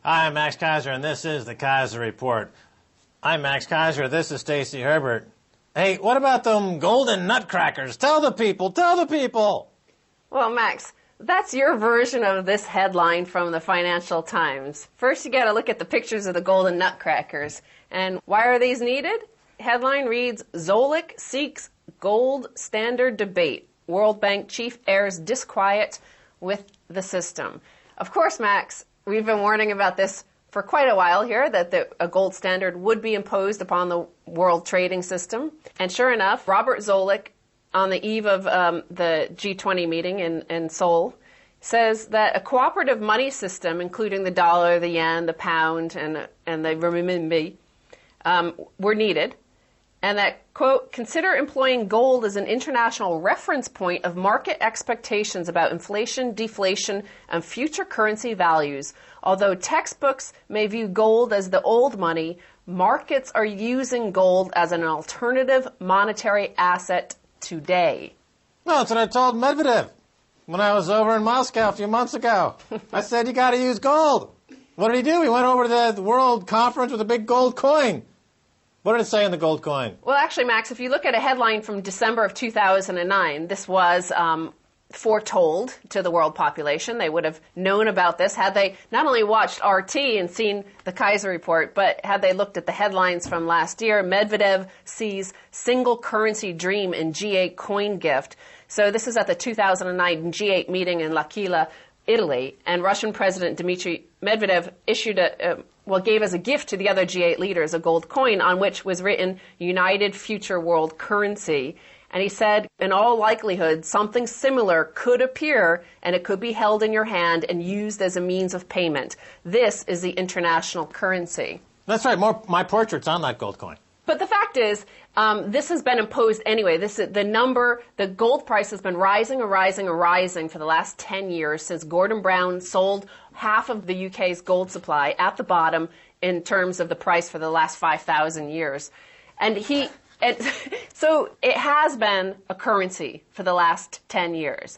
Hi, I'm Max Keiser, and this is the Keiser Report. I'm Max Keiser. This is Stacy Herbert. Hey, what about them golden nutcrackers? Tell the people, tell the people! Well, Max, that's your version of this headline from the Financial Times. First, you got to look at the pictures of the golden nutcrackers. And why are these needed? Headline reads, Zoellick seeks gold standard debate. World Bank chief airs disquiet with the system. Of course, Max, we've been warning about this for quite a while here, that a gold standard would be imposed upon the world trading system. And sure enough, Robert Zoellick, on the eve of the G20 meeting in Seoul, says that a cooperative money system, including the dollar, the yen, the pound, and the renminbi, were needed. And that, quote, consider employing gold as an international reference point of market expectations about inflation, deflation, and future currency values. Although textbooks may view gold as the old money, markets are using gold as an alternative monetary asset today. No, that's what I told Medvedev when I was over in Moscow a few months ago. I said, you got to use gold. What did he do? He went over to the World Conference with a big gold coin. What did it say in the gold coin? Well, actually, Max, if you look at a headline from December of 2009, this was foretold to the world population. They would have known about this had they not only watched RT and seen the Keiser Report, but had they looked at the headlines from last year. Medvedev sees single currency dream in G8 coin gift. So this is at the 2009 G8 meeting in L'Aquila, Italy, and Russian President Dmitry Medvedev issued gave as a gift to the other G8 leaders a gold coin on which was written United Future World Currency. And he said, in all likelihood, something similar could appear, and it could be held in your hand and used as a means of payment. This is the international currency. That's right. My portrait's on that gold coin. But the fact is, this has been imposed anyway. The gold price has been rising and rising and rising for the last 10 years since Gordon Brown sold half of the UK's gold supply at the bottom in terms of the price for the last 5,000 years. So it has been a currency for the last 10 years.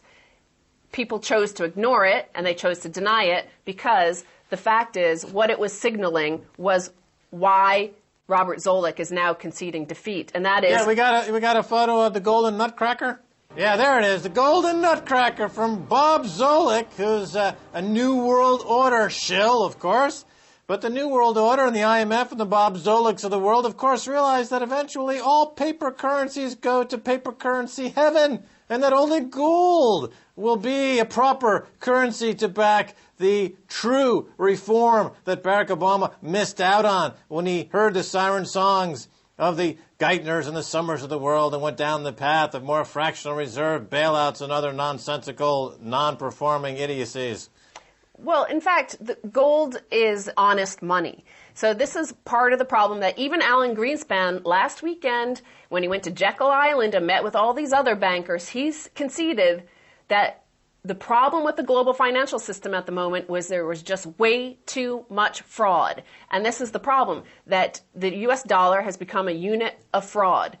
People chose to ignore it and they chose to deny it because the fact is what it was signaling was why Robert Zoellick is now conceding defeat, and that is... Yeah, we got a photo of the golden nutcracker. Yeah, there it is, the golden nutcracker from Bob Zoellick, who's a New World Order shill, of course. But the New World Order and the IMF and the Bob Zoellicks of the world, of course, realize that eventually all paper currencies go to paper currency heaven, and that only gold will be a proper currency to back the true reform that Barack Obama missed out on when he heard the siren songs of the Geithners and the Summers of the world and went down the path of more fractional reserve bailouts and other nonsensical, non-performing idiocies. Well, in fact, gold is honest money. So this is part of the problem that even Alan Greenspan last weekend, when he went to Jekyll Island and met with all these other bankers, he's conceded that the problem with the global financial system at the moment was there was just way too much fraud. And this is the problem, that the U.S. dollar has become a unit of fraud.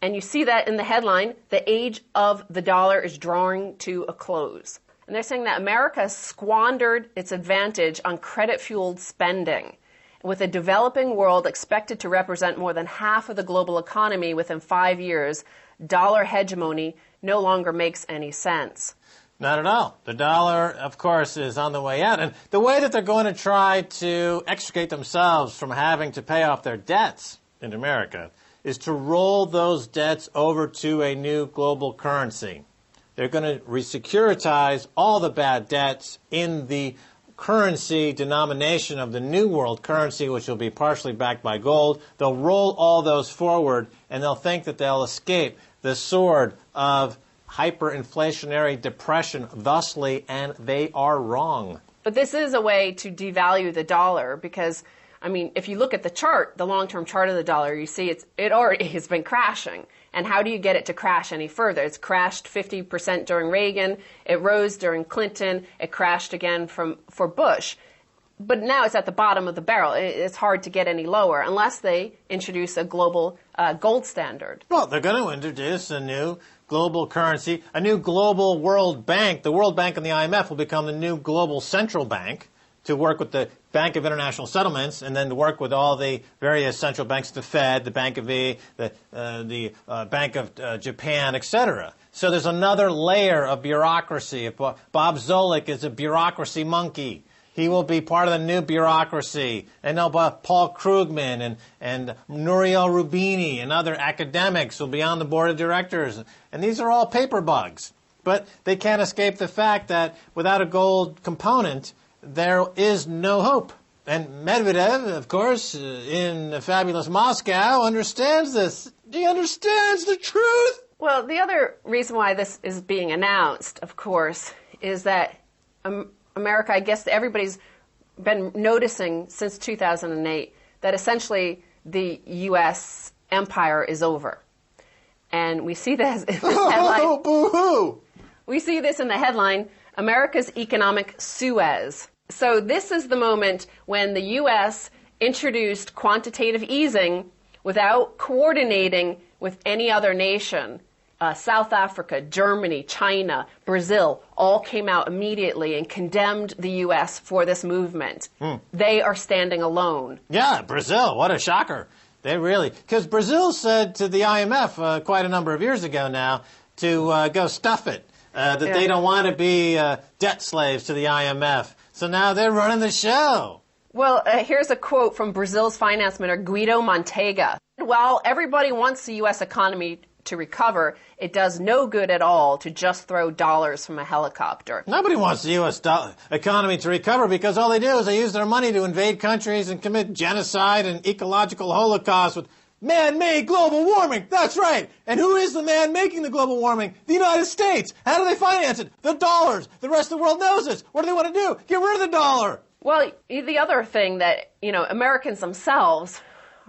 And you see that in the headline, the age of the dollar is drawing to a close. And they're saying that America has squandered its advantage on credit-fueled spending, with a developing world expected to represent more than half of the global economy within 5 years. Dollar hegemony no longer makes any sense. Not at all. The dollar, of course, is on the way out. And the way that they're going to try to extricate themselves from having to pay off their debts in America is to roll those debts over to a new global currency. They're going to resecuritize all the bad debts in the currency denomination of the new world currency, which will be partially backed by gold. They'll roll all those forward, and they'll think that they'll escape the sword of hyperinflationary depression thusly, and they are wrong. But this is a way to devalue the dollar because, I mean, if you look at the chart, the long-term chart of the dollar, you see it already has been crashing. And how do you get it to crash any further? It's crashed 50% during Reagan. It rose during Clinton. It crashed again for Bush. But now it's at the bottom of the barrel. It's hard to get any lower unless they introduce a global gold standard. Well, they're going to introduce a new global currency, a new global World Bank. The World Bank and the IMF will become the new global central bank to work with the Bank of International Settlements and then to work with all the various central banks, the Fed, the Bank of the Bank of Japan, etc. So there's another layer of bureaucracy. Bob Zoellick is a bureaucracy monkey. He will be part of the new bureaucracy. And Paul Krugman and Nouriel Roubini and other academics will be on the board of directors. And these are all paper bugs. But they can't escape the fact that without a gold component, there is no hope. And Medvedev, of course, in the fabulous Moscow, understands this. He understands the truth. Well, the other reason why this is being announced, of course, is that America, I guess everybody's been noticing since 2008 that essentially the U.S. empire is over. And we see this in this headline. Oh, boo-hoo! We see this in the headline, America's Economic Suez. So this is the moment when the U.S. introduced quantitative easing without coordinating with any other nation. South Africa, Germany, China, Brazil all came out immediately and condemned the U.S. for this movement. They are standing alone. Yeah, Brazil, what a shocker. They really, because Brazil said to the IMF quite a number of years ago now to go stuff it, that they don't want to be debt slaves to the IMF. So now they're running the show. Well, here's a quote from Brazil's finance minister, Guido Mantega. While everybody wants the U.S. economy to recover, it does no good at all to just throw dollars from a helicopter. Nobody wants the U.S. economy to recover because all they do is they use their money to invade countries and commit genocide and ecological holocaust with man-made global warming. That's right. And who is the man making the global warming? The United States. How do they finance it? The dollars. The rest of the world knows this. What do they want to do? Get rid of the dollar. Well, the other thing that, Americans themselves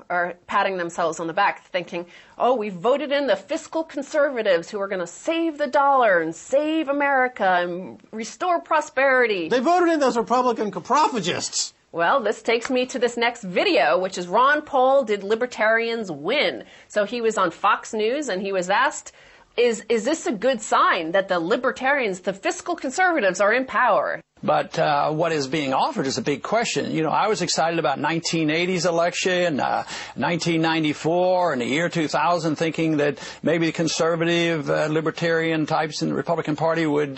are patting themselves on the back thinking, oh, we voted in the fiscal conservatives who are going to save the dollar and save America and restore prosperity. They voted in those Republican coprophagists. Well, this takes me to this next video, which is Ron Paul, Did Libertarians Win? So he was on Fox News and he was asked, is this a good sign that the libertarians, the fiscal conservatives, are in power? But what is being offered is a big question. I was excited about 1980's election, 1994, and the year 2000, thinking that maybe the conservative, libertarian types in the Republican Party would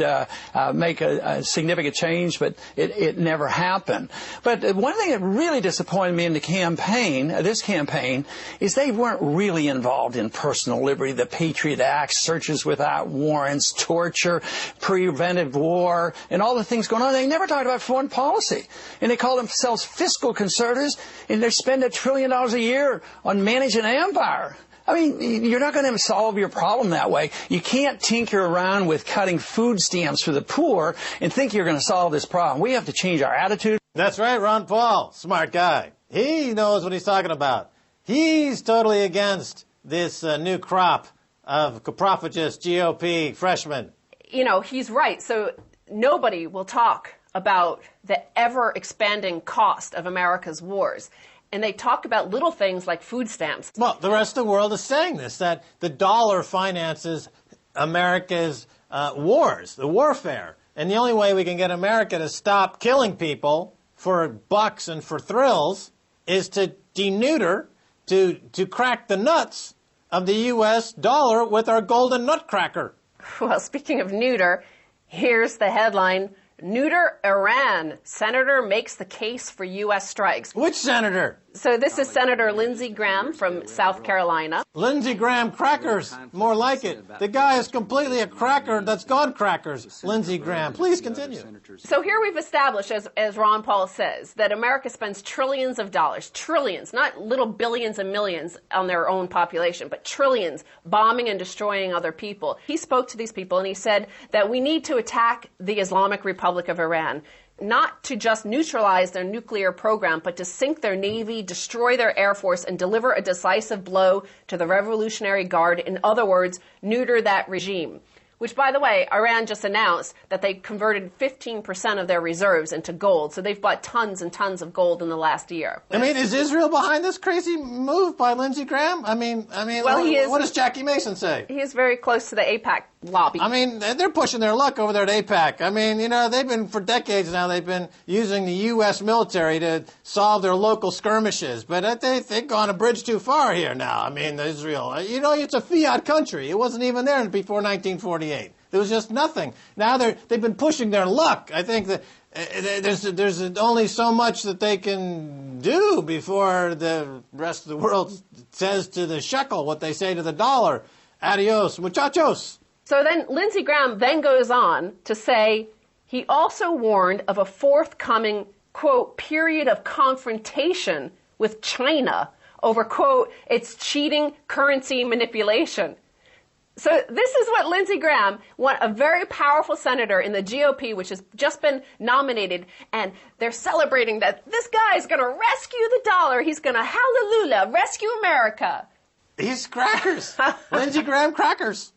make a significant change, but it never happened. But one thing that really disappointed me in the campaign, this campaign, is they weren't really involved in personal liberty, the Patriot Act, searches without warrants, torture, preventive war, and all the things going on. They never talked about foreign policy. And they call themselves fiscal conservatives, and they spend $1 trillion a year on managing an empire. I mean, you're not going to solve your problem that way. You can't tinker around with cutting food stamps for the poor and think you're going to solve this problem. We have to change our attitude. That's right, Ron Paul. Smart guy. He knows what he's talking about. He's totally against this new crop of coprophagist GOP freshmen. He's right. So nobody will talk about the ever-expanding cost of America's wars. And they talk about little things like food stamps. Well, the rest of the world is saying this, that the dollar finances America's wars, the warfare. And the only way we can get America to stop killing people for bucks and for thrills is to deneuter, to crack the nuts of the U.S. dollar with our golden nutcracker. Well, speaking of neuter, here's the headline, Neuter Iran. Senator makes the case for U.S. strikes. Which senator? So this is Senator Lindsey Graham from South Carolina. Lindsey Graham crackers. More like it. The guy is completely a cracker that's gone crackers. Lindsey Graham. Please continue. So here we've established, as Ron Paul says, that America spends trillions of dollars, trillions, not little billions and millions on their own population, but trillions bombing and destroying other people. He spoke to these people and he said that we need to attack the Islamic Republic of Iran. Not to just neutralize their nuclear program, but to sink their navy, destroy their air force, and deliver a decisive blow to the Revolutionary Guard. In other words, neuter that regime. which, by the way, Iran just announced that they converted 15% of their reserves into gold. So they've bought tons and tons of gold in the last year. I mean, is Israel behind this crazy move by Lindsey Graham? I mean, well, what does Jackie Mason say? He is very close to the AIPAC lobby. I mean, they're pushing their luck over there at AIPAC. I mean, you know, they've been, for decades now, they've been using the U.S. military to solve their local skirmishes. But they've gone a bridge too far here now. I mean, Israel, you know, it's a fiat country. It wasn't even there before 1948. There was just nothing. Now they've been pushing their luck. I think that there's only so much that they can do before the rest of the world says to the shekel what they say to the dollar. Adios, muchachos. So then Lindsey Graham then goes on to say he also warned of a forthcoming, quote, period of confrontation with China over, quote, its cheating currency manipulation. So this is what Lindsey Graham, a very powerful senator in the GOP, which has just been nominated, and they're celebrating that this guy is going to rescue the dollar. He's going to, hallelujah, rescue America. He's crackers. Lindsey Graham crackers.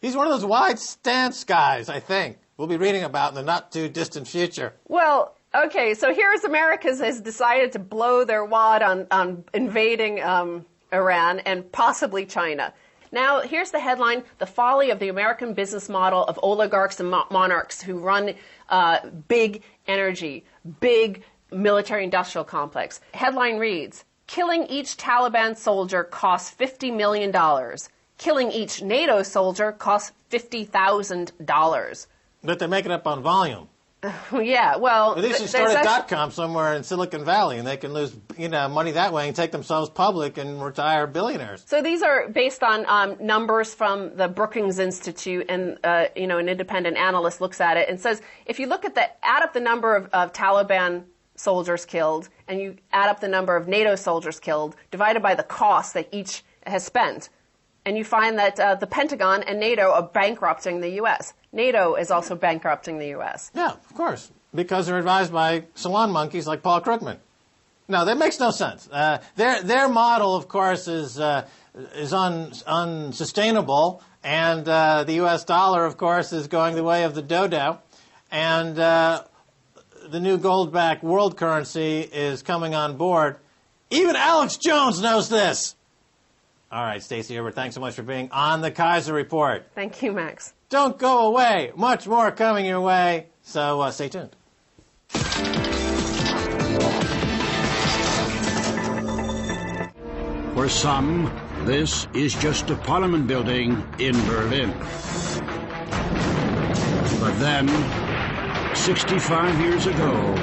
He's one of those wide stance guys, I think, we'll be reading about in the not-too-distant future. Well, okay, so here's America has decided to blow their wad on invading Iran and possibly China. Now, here's the headline: the folly of the American business model of oligarchs and monarchs who run big energy, big military-industrial complex. Headline reads, killing each Taliban soldier costs $50 million. Killing each NATO soldier costs $50,000. But they make it up on volume. Yeah, well... At least you start a .com somewhere in Silicon Valley, and they can lose money that way and take themselves public and retire billionaires. So these are based on numbers from the Brookings Institute, and an independent analyst looks at it and says, if you look at add up the number of Taliban soldiers killed, and you add up the number of NATO soldiers killed, divided by the cost that each has spent, and you find that the Pentagon and NATO are bankrupting the U.S. NATO is also bankrupting the U.S. Yeah, of course, because they're advised by salon monkeys like Paul Krugman. No, that makes no sense. Their model, of course, is unsustainable, and the U.S. dollar, of course, is going the way of the dodo, and the new gold-backed world currency is coming on board. Even Alex Jones knows this. All right, Stacy Herbert, thanks so much for being on the Keiser Report. Thank you, Max. Don't go away. Much more coming your way, so stay tuned. For some, this is just a parliament building in Berlin. But then, 65 years ago,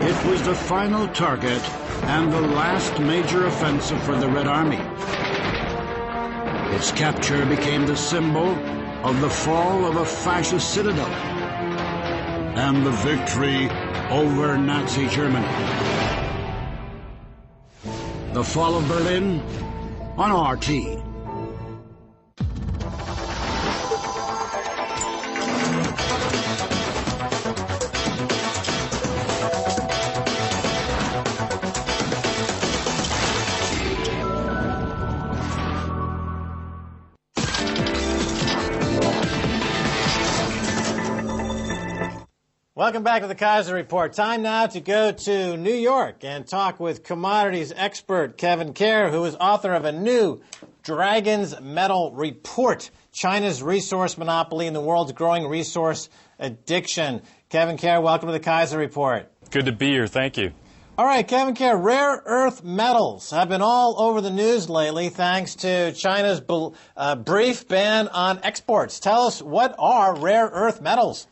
it was the final target and the last major offensive for the Red Army. Its capture became the symbol of the fall of a fascist citadel and the victory over Nazi Germany. The Fall of Berlin on RT. Welcome back to the Keiser Report. Time now to go to New York and talk with commodities expert Kevin Kerr, who is author of a new Dragon's Metal Report, China's Resource Monopoly and the World's Growing Resource Addiction. Kevin Kerr, welcome to the Keiser Report. Good to be here. Thank you. All right, Kevin Kerr, rare earth metals have been all over the news lately thanks to China's brief ban on exports. Tell us, what are rare earth metals?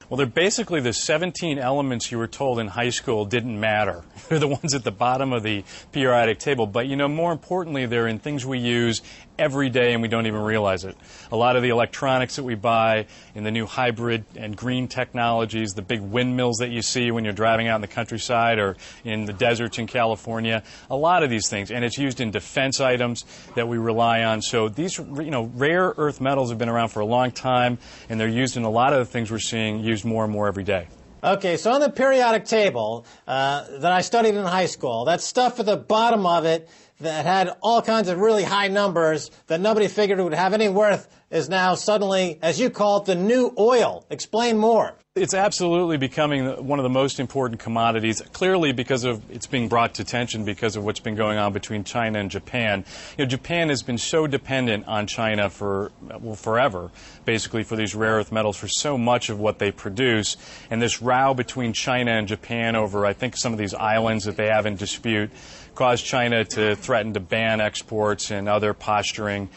Well, they're basically the 17 elements you were told in high school didn't matter. They're the ones at the bottom of the periodic table. But, more importantly, they're in things we use every day and we don't even realize it. A lot of the electronics that we buy in the new hybrid and green technologies, the big windmills that you see when you're driving out in the countryside or in the deserts in California, a lot of these things. And it's used in defense items that we rely on. So these, rare earth metals have been around for a long time, and they're used in a lot of the things we're seeing used more and more every day. Okay, so on the periodic table that I studied in high school, that stuff at the bottom of it that had all kinds of really high numbers that nobody figured would have any worth is now suddenly, as you call it, the new oil. Explain more. It's absolutely becoming one of the most important commodities, clearly because of it's being brought to attention because of what's been going on between China and Japan. You know, Japan has been so dependent on China for, well, forever, basically, for these rare earth metals, for so much of what they produce. And this row between China and Japan over, I think, some of these islands that they have in dispute caused China to threaten to ban exports and other posturing.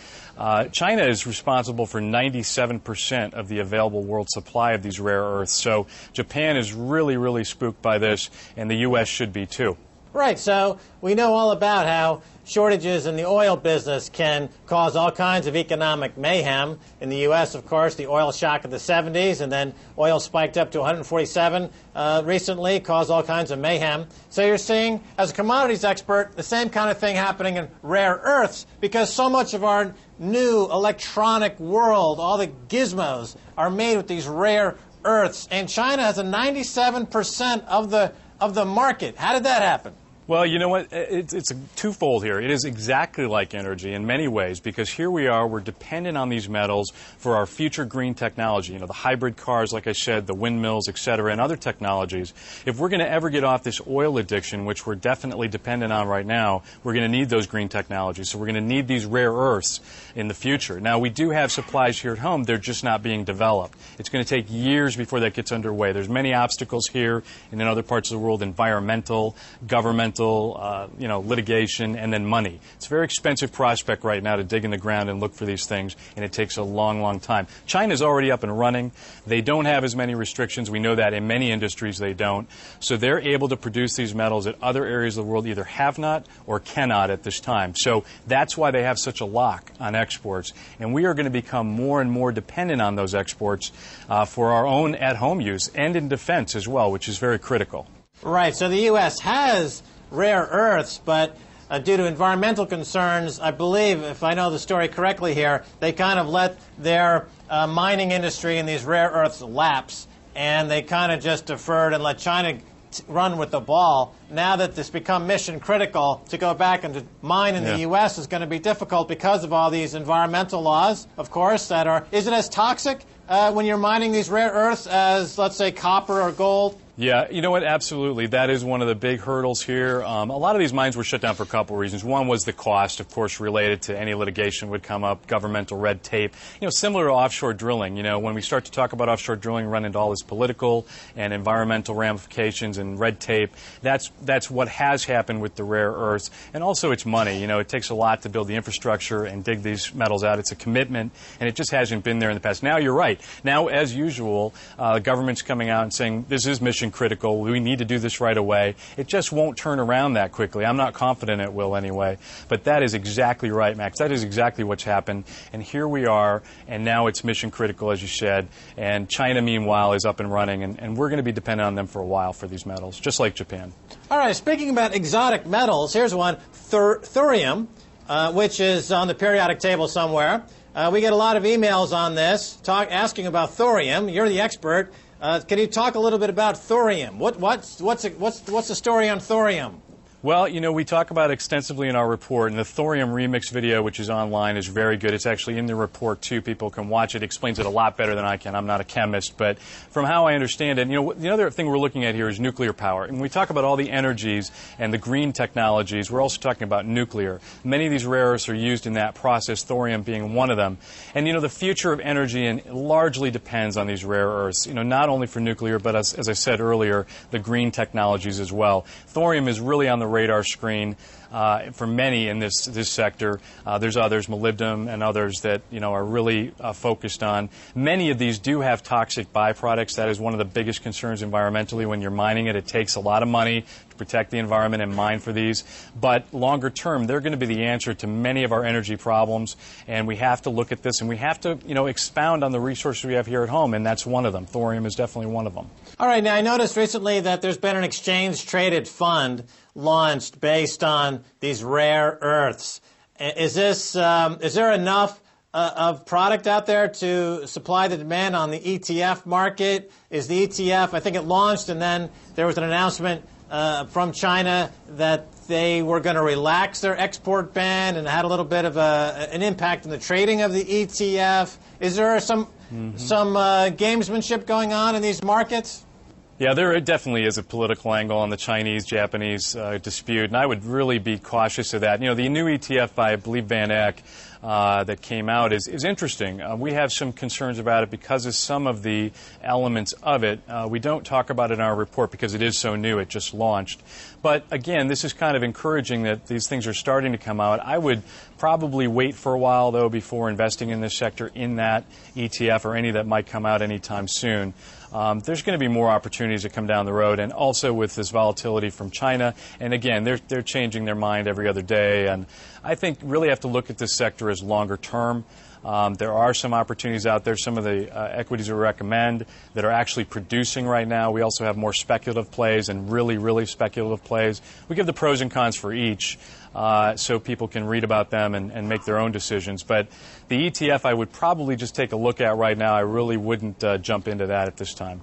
China is responsible for 97% of the available world supply of these rare earths. So Japan is really, really spooked by this, and the U.S. should be too. Right, so we know all about how shortages in the oil business can cause all kinds of economic mayhem. In the U.S., of course, the oil shock of the 70s, and then oil spiked up to 147 recently, caused all kinds of mayhem. So you're seeing, as a commodities expert, the same kind of thing happening in rare earths, because so much of our new electronic world, all the gizmos, are made with these rare earths. And China has a 97% of the market. How did that happen? Well, you know what? It's twofold here. It is exactly like energy in many ways, because here we are, we're dependent on these metals for our future green technology, you know, the hybrid cars, like I said, the windmills, et cetera, and other technologies. If we're going to ever get off this oil addiction, which we're definitely dependent on right now, we're going to need those green technologies. So we're going to need these rare earths in the future. Now, we do have supplies here at home. They're just not being developed. It's going to take years before that gets underway. There's many obstacles here and in other parts of the world, environmental, governmental, litigation, and then money. It's a very expensive prospect right now to dig in the ground and look for these things, and it takes a long, long time. China's already up and running. They don't have as many restrictions. We know that in many industries they don't. So they're able to produce these metals that other areas of the world either have not or cannot at this time. So that's why they have such a lock on exports. And we are going to become more and more dependent on those exports for our own at-home use and in defense as well, which is very critical. Right. So the U.S. has rare earths, but due to environmental concerns, I believe, if I know the story correctly here, they kind of let their mining industry in these rare earths lapse, and they kind of just deferred and let China run with the ball. Now that this become mission critical, to go back and to mine in the U.S. is going to be difficult because of all these environmental laws, of course, that are... Is it as toxic when you're mining these rare earths as, let's say, copper or gold? Yeah, you know what? Absolutely. That is one of the big hurdles here. A lot of these mines were shut down for a couple of reasons. One was the cost, of course, related to any litigation would come up, governmental red tape. You know, similar to offshore drilling. You know, when we start to talk about offshore drilling, run into all this political and environmental ramifications and red tape. That's what has happened with the rare earths. And also it's money. You know, it takes a lot to build the infrastructure and dig these metals out. It's a commitment, and it just hasn't been there in the past. Now you're right. Now, as usual, the government's coming out and saying this is mission critical. We need to do this right away. It just won't turn around that quickly. I'm not confident it will anyway. But that is exactly right, Max. That is exactly what's happened. And here we are, and now it's mission critical, as you said. And China, meanwhile, is up and running, and we're going to be dependent on them for a while for these metals, just like Japan. All right, speaking about exotic metals, here's one, thorium, which is on the periodic table somewhere. We get a lot of emails on this asking about thorium. You're the expert. Can you talk a little bit about thorium? What's the story on thorium? Well, you know, we talk about it extensively in our report, and the thorium remix video, which is online, is very good. It's actually in the report, too. People can watch it. It explains it a lot better than I can. I'm not a chemist, but from how I understand it, you know, the other thing we're looking at here is nuclear power. And when we talk about all the energies and the green technologies, we're also talking about nuclear. Many of these rare earths are used in that process, thorium being one of them. And, you know, the future of energy largely depends on these rare earths, you know, not only for nuclear, but as I said earlier, the green technologies as well. Thorium is really on the radar screen for many in this sector. There's others, molybdenum and others, that, you know, are really focused on. Many of these do have toxic byproducts. That is one of the biggest concerns environmentally when you're mining it. It takes a lot of money to protect the environment and mine for these. But longer term, they're going to be the answer to many of our energy problems. And we have to look at this, and we have to, you know, expound on the resources we have here at home, and that's one of them. Thorium is definitely one of them. All right. Now, I noticed recently that there's been an exchange-traded fund launched based on these rare earths. Is there enough of product out there to supply the demand on the ETF market? Is the ETF, I think it launched, and then there was an announcement from China that they were going to relax their export ban, and had a little bit of an impact on the trading of the ETF. Is there some gamesmanship going on in these markets? Yeah, there definitely is a political angle on the Chinese-Japanese dispute, and I would really be cautious of that. You know, the new ETF by, I believe, Van Eck that came out is interesting. We have some concerns about it because of some of the elements of it. We don't talk about it in our report because it is so new. It just launched. But again, this is kind of encouraging that these things are starting to come out. I would probably wait for a while, though, before investing in this sector in that ETF or any that might come out anytime soon. There's going to be more opportunities that come down the road, and also with this volatility from China. And again, they're changing their mind every other day. And I think really have to look at this sector as longer term. There are some opportunities out there, some of the equities we recommend that are actually producing right now. We also have more speculative plays and really, really speculative plays. We give the pros and cons for each so people can read about them and make their own decisions. But the ETF I would probably just take a look at right now. I really wouldn't jump into that at this time.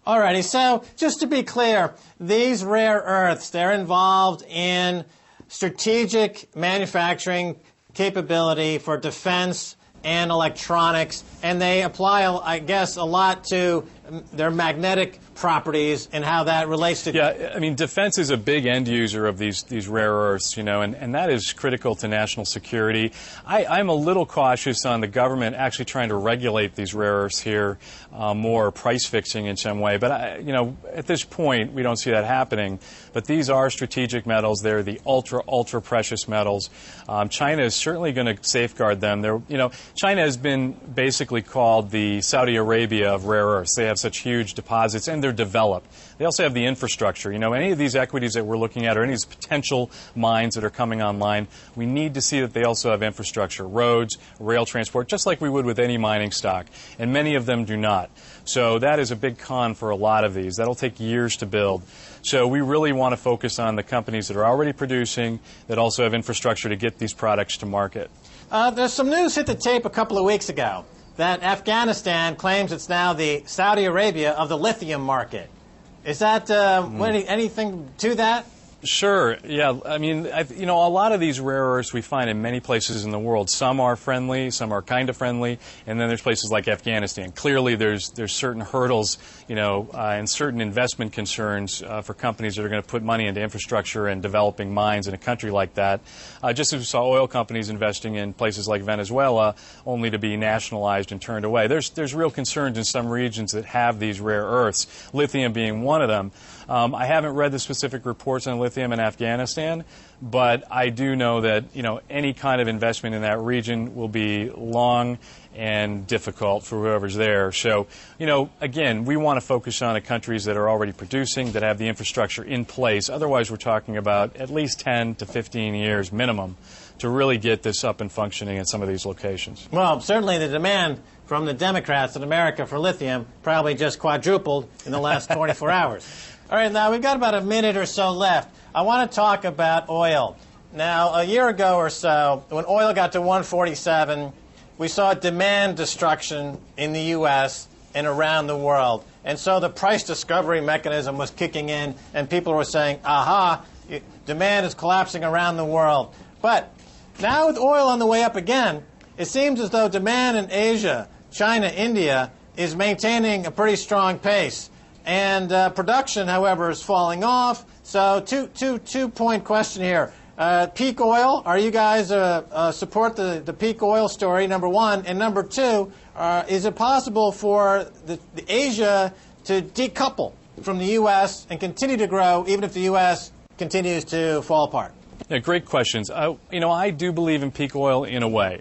All righty, so just to be clear, these rare earths, they're involved in strategic manufacturing capability for defense and electronics, and they apply, I guess, a lot to their magnetic properties and how that relates to... Yeah, I mean, defense is a big end user of these rare earths, you know, and that is critical to national security. I'm a little cautious on the government actually trying to regulate these rare earths here, more price fixing in some way. But, you know, at this point, we don't see that happening. But these are strategic metals. They're the ultra precious metals. China is certainly going to safeguard them. You know, China has been basically called the Saudi Arabia of rare earths. They have such huge deposits, and they're developed. They also have the infrastructure. You know, any of these equities that we're looking at or any of these potential mines that are coming online, we need to see that they also have infrastructure, roads, rail transport, just like we would with any mining stock. And many of them do not. So that is a big con for a lot of these. That'll take years to build. So we really want to focus on the companies that are already producing, that also have infrastructure to get these products to market. There's some news hit the tape a couple of weeks ago that Afghanistan claims it's now the Saudi Arabia of the lithium market. Is that anything to that? Sure. Yeah. I mean, you know, a lot of these rare earths we find in many places in the world. Some are friendly, some are kind of friendly, and then there's places like Afghanistan. Clearly, there's certain hurdles, you know, and certain investment concerns for companies that are going to put money into infrastructure and developing mines in a country like that. Just as we saw oil companies investing in places like Venezuela, only to be nationalized and turned away. There's real concerns in some regions that have these rare earths, lithium being one of them. I haven't read the specific reports on lithium in Afghanistan, but I do know that, you know, any kind of investment in that region will be long and difficult for whoever's there. So, you know, again, we want to focus on the countries that are already producing, that have the infrastructure in place. Otherwise, we're talking about at least 10 to 15 years minimum to really get this up and functioning in some of these locations. Well, certainly the demand from the Democrats in America for lithium probably just quadrupled in the last 24 hours. All right, now we've got about a minute or so left. I want to talk about oil. Now, a year ago or so, when oil got to 147, we saw demand destruction in the U.S. and around the world. And so the price discovery mechanism was kicking in, and people were saying, aha, demand is collapsing around the world. But now with oil on the way up again, it seems as though demand in Asia, China, India, is maintaining a pretty strong pace. And production, however, is falling off. So two-point question here. Peak oil, are you guys support the peak oil story, number one? And number two, is it possible for the Asia to decouple from the U.S. and continue to grow even if the U.S. continues to fall apart? Yeah, great questions. You know, I do believe in peak oil in a way.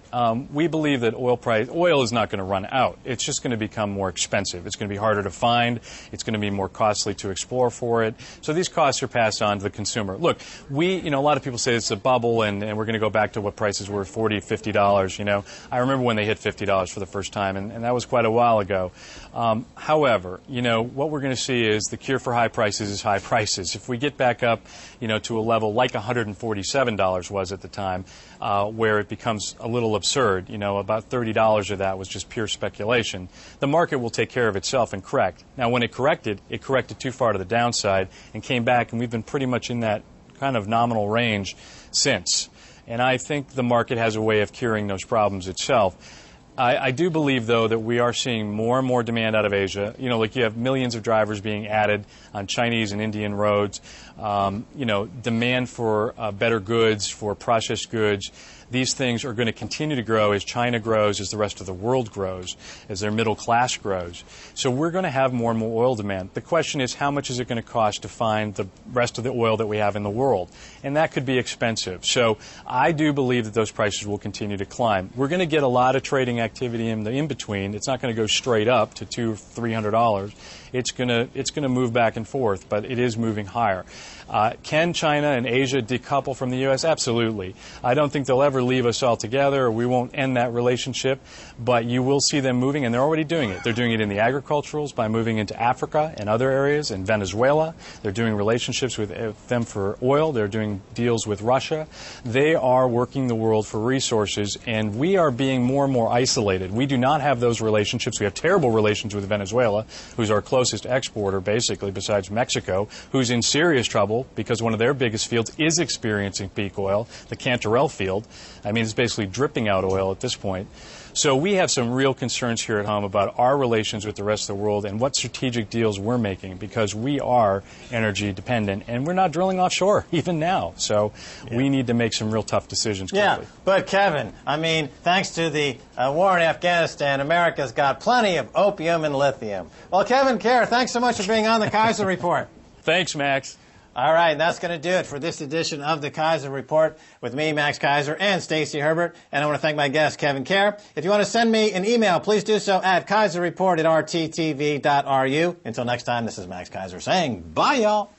We believe that oil is not going to run out. It's just going to become more expensive. It's going to be harder to find. It's going to be more costly to explore for it. So these costs are passed on to the consumer. Look, you know, a lot of people say it's a bubble and we're going to go back to what prices were, $40, $50, you know. I remember when they hit $50 for the first time, and that was quite a while ago. However, you know, what we're going to see is the cure for high prices is high prices. If we get back up, you know, to a level like $147 was at the time, where it becomes a little absurd, you know, about $30 of that was just pure speculation, the market will take care of itself and correct. Now, when it corrected too far to the downside and came back, and we've been pretty much in that kind of nominal range since. And I think the market has a way of curing those problems itself. I do believe, though, that we are seeing more and more demand out of Asia. You know, like you have millions of drivers being added on Chinese and Indian roads. You know, demand for better goods, for processed goods. These things are going to continue to grow as China grows, as the rest of the world grows, as their middle class grows. So we're going to have more and more oil demand. The question is, how much is it going to cost to find the rest of the oil that we have in the world? And that could be expensive. So I do believe that those prices will continue to climb. We're going to get a lot of trading activity in the in-between. It's not going to go straight up to $200 or $300. It's going to move back and forth, but it is moving higher. Can China and Asia decouple from the U.S.? Absolutely. I don't think they'll ever leave us altogether, or we won't end that relationship, but you will see them moving, and they're already doing it. They're doing it in the agriculturals by moving into Africa and other areas, in Venezuela. They're doing relationships with them for oil. They're doing deals with Russia. They are working the world for resources, and we are being more and more isolated. We do not have those relationships. We have terrible relations with Venezuela, who's our closest exporter, basically, besides Mexico, who's in serious trouble because one of their biggest fields is experiencing peak oil, the Cantarell field. I mean, it's basically dripping out oil at this point. So we have some real concerns here at home about our relations with the rest of the world and what strategic deals we're making, because we are energy dependent and we're not drilling offshore even now. So we need to make some real tough decisions quickly. Yeah, but Kevin, I mean, thanks to the war in Afghanistan, America's got plenty of opium and lithium. Well, Kevin Kerr, thanks so much for being on the Keiser Report. Thanks, Max. All right, that's going to do it for this edition of the Keiser Report with me, Max Keiser, and Stacy Herbert. And I want to thank my guest, Kevin Kerr. If you want to send me an email, please do so at keiserreport@rttv.ru. Until next time, this is Max Keiser saying bye, y'all.